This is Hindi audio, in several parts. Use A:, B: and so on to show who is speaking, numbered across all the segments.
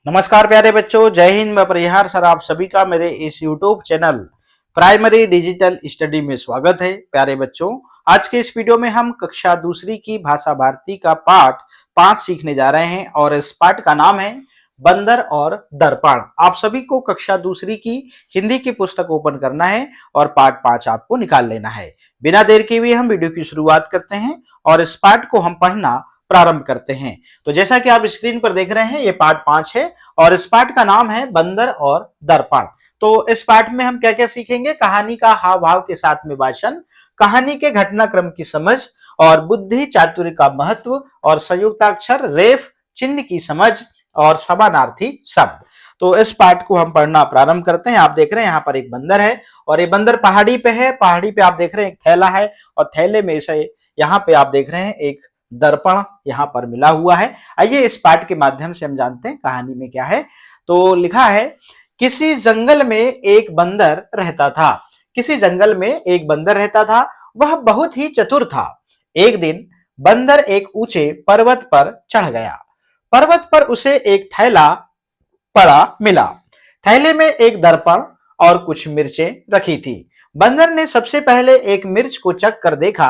A: नमस्कार प्यारे बच्चों, जय हिंद व परिहार सर। आप सभी का मेरे इस YouTube channel primary digital study में स्वागत है। प्यारे बच्चों, आज के इस वीडियो में हम कक्षा दूसरी की भाषा भारती का पाठ 5 सीखने जा रहे हैं और इस पाठ का नाम है बंदर और दर्पण। आप सभी को कक्षा दूसरी की हिंदी की पुस्तक ओपन करना है और पाठ 5 आपको निकाल लेना है। बिना देर के हुए हम वीडियो की शुरुआत करते हैं और इस पाठ को हम पढ़ना प्रारंभ करते हैं। तो जैसा कि आप स्क्रीन पर देख रहे हैं, ये पाठ 5 है और इस पाठ का नाम है बंदर और दर्पण। तो इस पाठ में हम क्या क्या सीखेंगे? कहानी का हाव भाव के साथ में वाचन, कहानी के घटनाक्रम की समझ और बुद्धि चातुर्य का महत्व और संयुक्ताक्षर रेफ चिन्ह की समझ और समानार्थी शब्द। तो इस पाठ को हम पढ़ना प्रारंभ करते हैं। आप देख रहे हैं यहाँ पर एक बंदर है और ये बंदर पहाड़ी पे है। पहाड़ी पे आप देख रहे हैं एक थैला है और थैले में से यहाँ पे आप देख रहे हैं एक दर्पण यहाँ पर मिला हुआ है। आइए इस पाठ के माध्यम से हम जानते हैं कहानी में क्या है। तो लिखा है, किसी जंगल में एक बंदर रहता था। किसी जंगल में एक बंदर रहता था, वह बहुत ही चतुर था। एक दिन बंदर एक ऊंचे पर्वत पर चढ़ गया। पर्वत पर उसे एक थैला पड़ा मिला। थैले में एक दर्पण और कुछ मिर्चें रखी थी। बंदर ने सबसे पहले एक मिर्च को चख कर देखा।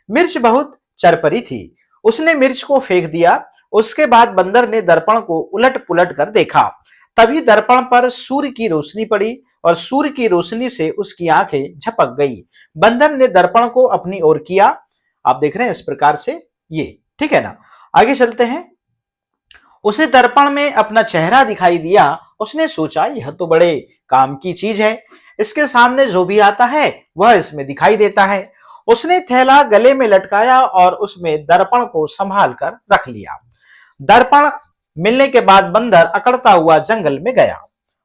A: मिर्च बहुत चरपरी थी। उसने मिर्च को फेंक दिया। उसके बाद बंदर ने दर्पण को उलट पुलट कर देखा। तभी दर्पण पर सूर्य की रोशनी पड़ी और सूर्य की रोशनी से उसकी आंखें झपक गई। बंदर ने दर्पण को अपनी ओर किया। आप देख रहे हैं इस प्रकार से, ये ठीक है ना। आगे चलते हैं। उसे दर्पण में अपना चेहरा दिखाई दिया। उसने सोचा, यह तो बड़े काम की चीज है। इसके सामने जो भी आता है वह इसमें दिखाई देता है। उसने थैला गले में लटकाया और उसमें दर्पण को संभाल कर रख लिया। दर्पण मिलने के बाद बंदर अकड़ता हुआ जंगल में गया।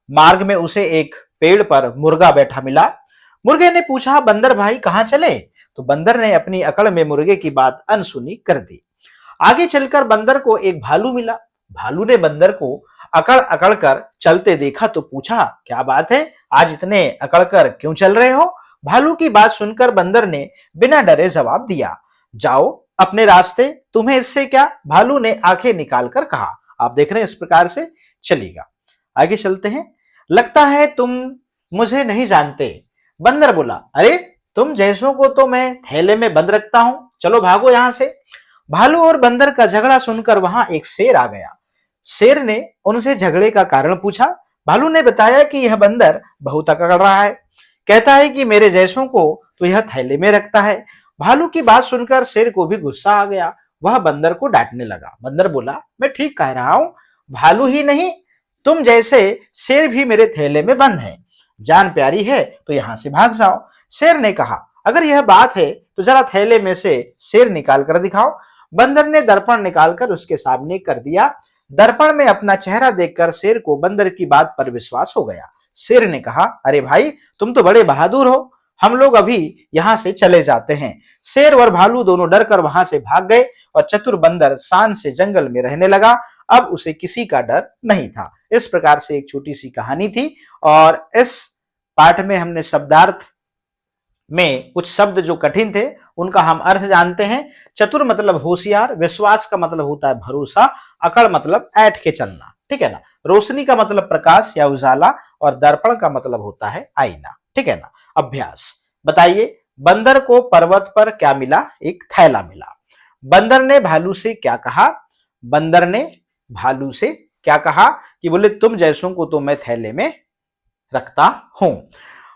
A: मार्ग में उसे एक पेड़ पर मुर्गा बैठा मिला। मुर्गे ने पूछा, बंदर भाई कहाँ चले? तो बंदर ने अपनी अकड़ में मुर्गे की बात अनसुनी कर दी। आगे चलकर बंदर को एक भालू मिला। भालू ने बंदर को अकड़ अकड़ कर चलते देखा तो पूछा, क्या बात है, आज इतने अकड़ कर क्यों चल रहे हो? भालू की बात सुनकर बंदर ने बिना डरे जवाब दिया, जाओ अपने रास्ते, तुम्हें इससे क्या? भालू ने आंखें निकाल कर कहा। आप देख रहे हैं इस प्रकार से चलेगा। आगे चलते हैं। लगता है तुम मुझे नहीं जानते। बंदर बोला, अरे तुम जैसों को तो मैं थैले में बंद रखता हूं, चलो भागो यहां से। भालू और बंदर का झगड़ा सुनकर वहां एक शेर आ गया। शेर ने उनसे झगड़े का कारण पूछा। भालू ने बताया कि यह बंदर बहुत अकड़ रहा है, कहता है कि मेरे जैसों को तो यह थैले में रखता है। भालू की बात सुनकर शेर को भी गुस्सा आ गया। वह बंदर को डांटने लगा। बंदर बोला, मैं ठीक कह रहा हूं, भालू ही नहीं, तुम जैसे शेर भी मेरे थैले में बंद है। जान प्यारी है तो यहां से भाग जाओ। शेर ने कहा, अगर यह बात है तो जरा थैले में से शेर निकाल कर दिखाओ। बंदर ने दर्पण निकालकर उसके सामने कर दिया। दर्पण में अपना चेहरा देखकर शेर को बंदर की बात पर विश्वास हो गया। शेर ने कहा, अरे भाई तुम तो बड़े बहादुर हो, हम लोग अभी यहां से चले जाते हैं। शेर और भालू दोनों डरकर वहां से भाग गए और चतुर बंदर शान से जंगल में रहने लगा। अब उसे किसी का डर नहीं था। इस प्रकार से एक छोटी सी कहानी थी और इस पाठ में हमने शब्दार्थ में कुछ शब्द जो कठिन थे उनका हम अर्थ जानते हैं। चतुर मतलब होशियार, विश्वास का मतलब होता है भरोसा, अकड़ मतलब ऐठ के चलना, ठीक है ना। रोशनी का मतलब प्रकाश या उजाला और दर्पण का मतलब होता है आईना, ठीक है ना। अभ्यास बताइए, बंदर को पर्वत पर क्या मिला? एक थैला मिला। बंदर ने भालू से क्या कहा? बंदर ने भालू से क्या कहा कि बोले तुम जैसों को तो मैं थैले में रखता हूं।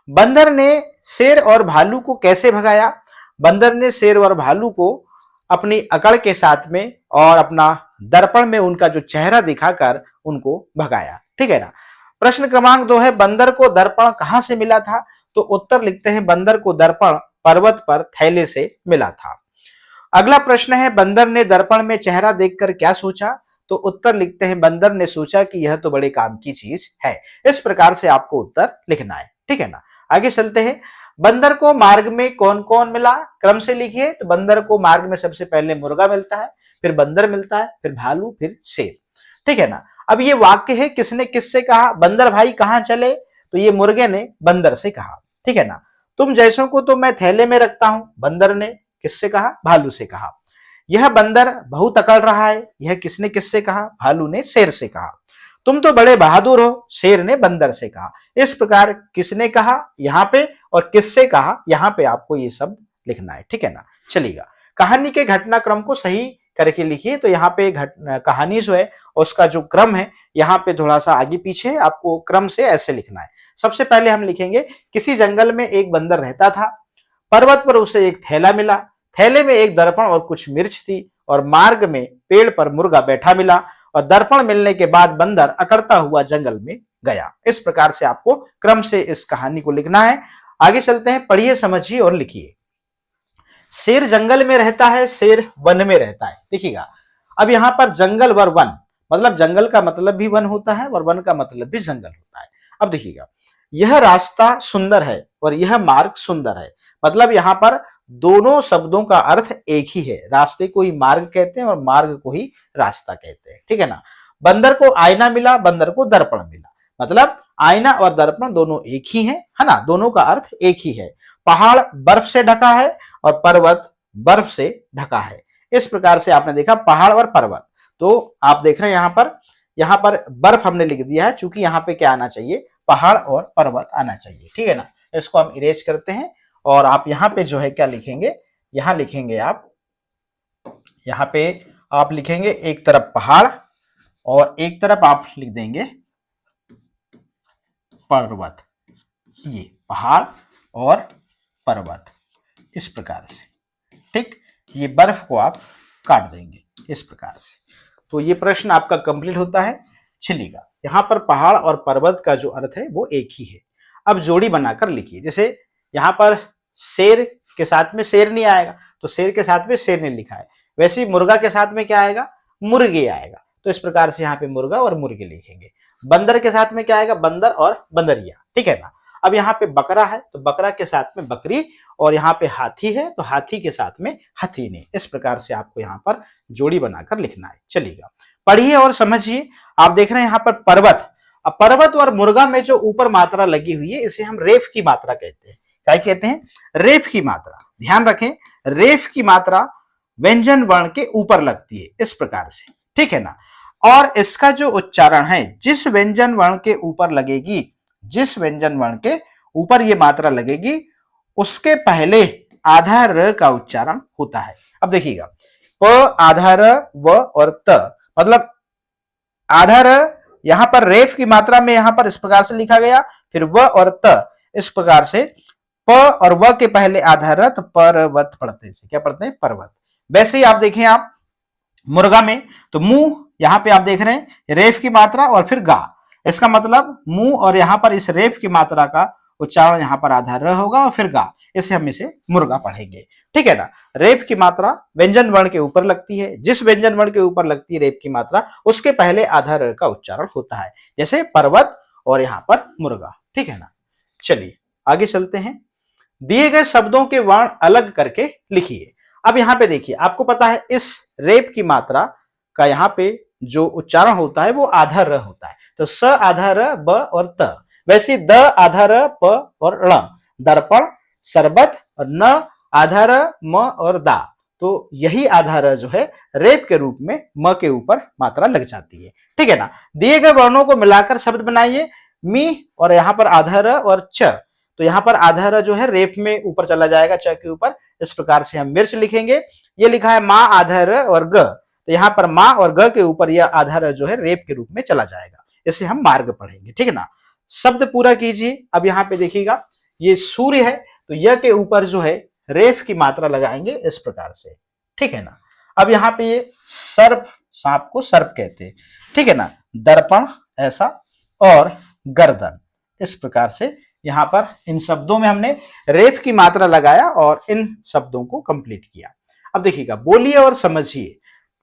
A: बंदर ने शेर और भालू को कैसे भगाया? बंदर ने शेर और भालू को अपनी अकड़ के साथ में और अपना दर्पण में उनका जो चेहरा दिखाकर उनको भगाया, ठीक है ना। प्रश्न क्रमांक 2 है, बंदर को दर्पण कहां से मिला था? तो उत्तर लिखते हैं, बंदर को दर्पण पर्वत पर थैले से मिला था। अगला प्रश्न है, बंदर ने दर्पण में चेहरा देखकर क्या सोचा? तो उत्तर लिखते हैं, बंदर ने सोचा कि यह तो बड़े काम की चीज है। इस प्रकार से आपको उत्तर लिखना है, ठीक है ना। आगे चलते हैं। बंदर को मार्ग में कौन कौन मिला? क्रम से लिखिए। तो बंदर को मार्ग में सबसे पहले मुर्गा मिलता है, फिर बंदर मिलता है, फिर भालू, फिर शेर, ठीक है ना। अब ये वाक्य है, किसने किससे कहा? बंदर भाई कहां चले? तो ये मुर्गे ने बंदर से कहा, ठीक है ना। तुम जैसों को तो मैं थैले में रखता हूं, बंदर ने किससे कहा? भालू से कहा। यह बंदर बहुत अकड़ रहा है, यह किसने किससे कहा? भालू ने शेर से कहा। तुम तो बड़े बहादुर हो, शेर ने बंदर से कहा। इस प्रकार किसने कहा यहाँ पे और किससे कहा यहाँ पे आपको ये शब्द लिखना है, ठीक है ना। चलिएगा, कहानी के घटनाक्रम को सही करके लिखिए। तो यहाँ पे कहानी जो है उसका जो क्रम है यहाँ पे थोड़ा सा आगे पीछे है, आपको क्रम से ऐसे लिखना है। सबसे पहले हम लिखेंगे, किसी जंगल में एक बंदर रहता था। पर्वत पर उसे एक थैला मिला। थैले में एक दर्पण और कुछ मिर्च थी, और मार्ग में पेड़ पर मुर्गा बैठा मिला, और दर्पण मिलने के बाद बंदर अकड़ता हुआ जंगल में गया। इस प्रकार से आपको क्रम से इस कहानी को लिखना है। आगे चलते हैं, पढ़िए, समझिए और लिखिए। शेर जंगल में रहता है, शेर वन में रहता है। देखिएगा, अब यहाँ पर जंगल वर वन, मतलब जंगल का मतलब भी वन होता है और वन का मतलब भी जंगल होता है। अब देखिएगा, यह रास्ता सुंदर है और यह मार्ग सुंदर है। मतलब यहाँ पर दोनों शब्दों का अर्थ एक ही है। रास्ते को ही मार्ग कहते हैं और मार्ग को ही रास्ता कहते हैं, ठीक है ना। बंदर को आईना मिला, बंदर को दर्पण मिला। मतलब आईना और दर्पण दोनों एक ही है ना, दोनों का अर्थ एक ही है। पहाड़ बर्फ से ढका है और पर्वत बर्फ से ढका है। इस प्रकार से आपने देखा पहाड़ और पर्वत। तो आप देख रहे हैं यहाँ पर बर्फ हमने लिख दिया है, चूंकि यहाँ पे क्या आना चाहिए, पहाड़ और पर्वत आना चाहिए, ठीक है ना। इसको हम इरेज करते हैं और आप यहाँ पे जो है क्या लिखेंगे, यहाँ लिखेंगे आप, यहाँ पे आप लिखेंगे एक तरफ पहाड़ और एक तरफ आप लिख देंगे पर्वत। ये पहाड़ और पर्वत इस प्रकार से, ठीक। ये बर्फ को आप काट देंगे इस प्रकार से। तो ये प्रश्न आपका कंप्लीट होता है। चलिएगा, यहाँ पर पहाड़ और पर्वत का जो अर्थ है वो एक ही है। अब जोड़ी बनाकर लिखिए। जैसे यहाँ पर शेर के साथ में शेर नहीं आएगा, तो शेर के साथ में शेर ने लिखा है। वैसे ही मुर्गा के साथ में क्या आएगा, मुर्गे आएगा। तो इस प्रकार से यहाँ पे मुर्गा और मुर्गे लिखेंगे। बंदर के साथ में क्या आएगा, बंदर और बंदरिया, ठीक है ना। अब यहाँ पे बकरा है तो बकरा के साथ में बकरी, और यहाँ पे हाथी है तो हाथी के साथ में हथीनी। इस प्रकार से आपको यहाँ पर जोड़ी बनाकर लिखना है। चलिएगा, पढ़िए और समझिए। आप देख रहे हैं यहाँ पर पर्वत। अब पर्वत और मुर्गा में जो ऊपर मात्रा लगी हुई है इसे हम रेफ की मात्रा कहते हैं। क्या कहते हैं, रेफ की मात्रा। ध्यान रखें, रेफ की मात्रा व्यंजन वर्ण के ऊपर लगती है इस प्रकार से, ठीक है ना। और इसका जो उच्चारण है, जिस व्यंजन वर्ण के ऊपर लगेगी, जिस व्यंजन वर्ण के ऊपर ये मात्रा लगेगी उसके पहले आधा र का उच्चारण होता है। अब देखिएगा, प आधा र, व और त, मतलब आधा र यहां पर रेफ की मात्रा में यहां पर इस प्रकार से लिखा गया, फिर व और त इस प्रकार से। प और व के पहले आधा र, तो पर्वत पढ़ते हैं, क्या पढ़ते हैं, पर्वत। वैसे ही आप देखें, आप मुर्गा में तो मुंह, यहां पे आप देख रहे हैं रेफ की मात्रा और फिर गा, इसका मतलब मुंह, और यहां पर इस रेफ की मात्रा का उच्चारण यहां पर आधा र होगा और फिर गा, इसे हम इसे मुर्गा पढ़ेंगे, ठीक है ना। रेफ की मात्रा व्यंजन वर्ण के ऊपर लगती है, जिस व्यंजन वर्ण के ऊपर लगती है रेफ की मात्रा उसके पहले आधा र का उच्चारण होता है, जैसे पर्वत और यहाँ पर मुर्गा, ठीक है ना। चलिए आगे चलते हैं। दिए गए शब्दों के वर्ण अलग करके लिखिए। अब यहाँ पे देखिए, आपको पता है इस रेप की मात्रा का यहाँ पे जो उच्चारण होता है वो आधा र होता है। तो स आधा र, ब और त। वैसे द आधा र, प और ण, दर्पण, शरबत, और न आधा र, म और दा। तो यही आधा र जो है रेप के रूप में म के ऊपर मात्रा लग जाती है, ठीक है ना। दिए गए वर्णों को मिलाकर शब्द बनाइए। मी और यहाँ पर आधा र और च, तो यहाँ पर आधा र जो है रेप में ऊपर चला जाएगा च के ऊपर। इस प्रकार से हम मिर्च लिखेंगे। ये लिखा है माँ आधा र और ग, तो यहाँ पर माँ और ग के ऊपर यह आधा र जो है रेप के रूप में चला जाएगा। इसे हम मार्ग पढ़ेंगे, ठीक है ना। शब्द पूरा कीजिए। अब यहाँ पे देखिएगा, ये सूर्य है तो यह के ऊपर जो है रेफ की मात्रा लगाएंगे इस प्रकार से, ठीक है ना। अब यहाँ पे ये सर्प, सांप को सर्प कहते हैं, ठीक है ना। दर्पण ऐसा और गर्दन, इस प्रकार से यहाँ पर इन शब्दों में हमने रेफ की मात्रा लगाया और इन शब्दों को कंप्लीट किया। अब देखिएगा, बोलिए और समझिए।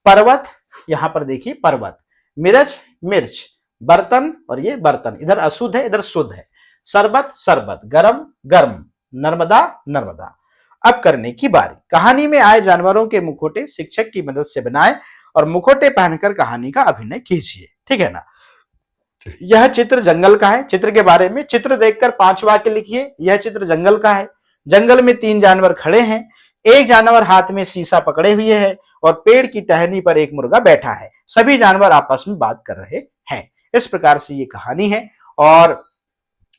A: पर्वत, यहाँ पर देखिए पर्वत, मिर्च मिर्च, बर्तन और ये बर्तन, इधर अशुद्ध है इधर शुद्ध है। शरबत शरबत, गरम गर्म, नर्मदा नर्मदा। अब करने की बारी। कहानी में आए जानवरों के मुखौटे शिक्षक की मदद से बनाए और मुखौटे पहनकर कहानी का अभिनय कीजिए, ठीक है ना। यह चित्र जंगल का है। चित्र के बारे में, चित्र देखकर 5 वाक्य लिखिए। यह चित्र जंगल का है। जंगल में 3 जानवर खड़े हैं। एक जानवर हाथ में शीशा पकड़े हुए है और पेड़ की टहनी पर एक मुर्गा बैठा है। सभी जानवर आपस में बात कर रहे हैं। इस प्रकार से ये कहानी है। और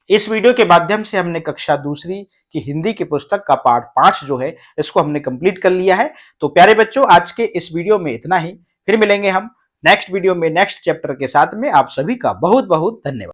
A: इस वीडियो के माध्यम से हमने कक्षा दूसरी की हिंदी की पुस्तक का पाठ 5 जो है इसको हमने कंप्लीट कर लिया है। तो प्यारे बच्चों, आज के इस वीडियो में इतना ही। फिर मिलेंगे हम नेक्स्ट वीडियो में नेक्स्ट चैप्टर के साथ में। आप सभी का बहुत बहुत धन्यवाद।